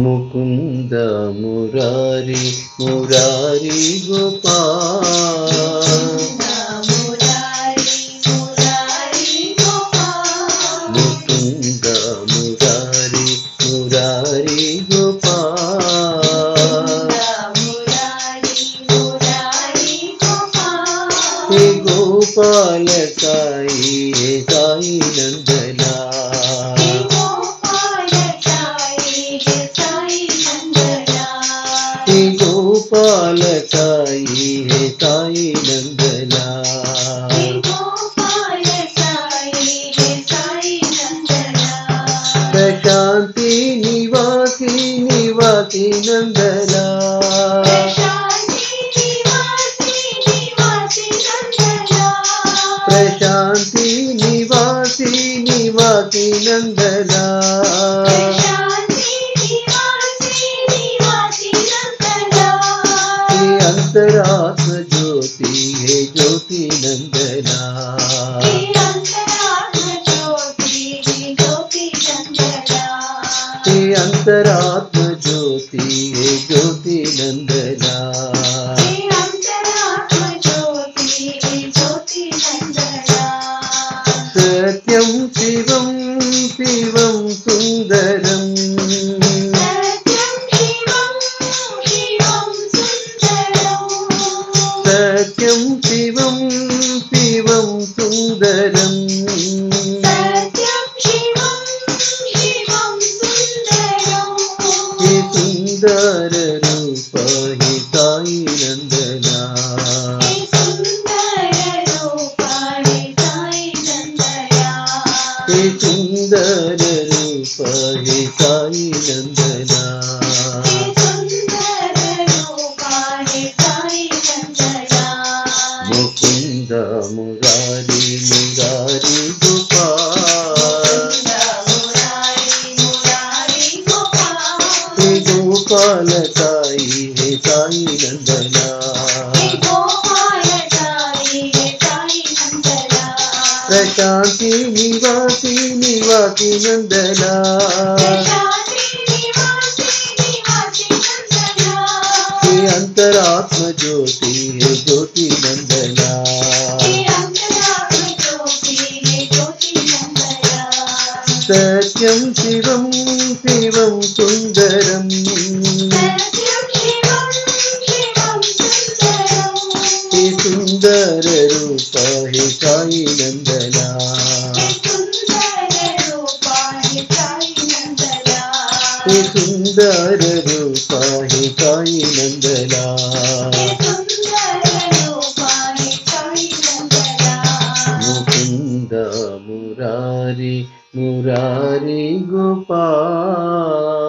मुकुंद मुरारी मुरारी गोपाल मुकुंद मुरारी मुरारी गोपाल हे गोपाल साई हे साई नंदना गोपाल साई हे साई नंदना प्रशांति निवासी निवासी नंदना प्रशांति निवासी निवासी नंदना अंतरात्म ज्योति हे ज्योति नंदना हे अंतरात्म ज्योति हे ज्योति नंदना सत्यं शिवं शिवं सुंदरं सत्यं शिवं शिवं सुंदरं हे सुंदर रूप हे साई नंदना हे सुंदर रूप हे साई नंदना मुकुंद मुरारी मुरारी गोपाल हे गोपाल साई हे साई नंदना प्रशांति निवासी निवासी नंदना हे अंतरात्म ज्योति हे ज्योति नंदना सत्यं शिवं शिवं सुंदरं हे सुंदर रूप हे साई नंदना हे सुंदर रूप हे साई नंदना मुकुंद मुरारी मुरारी गोपाल।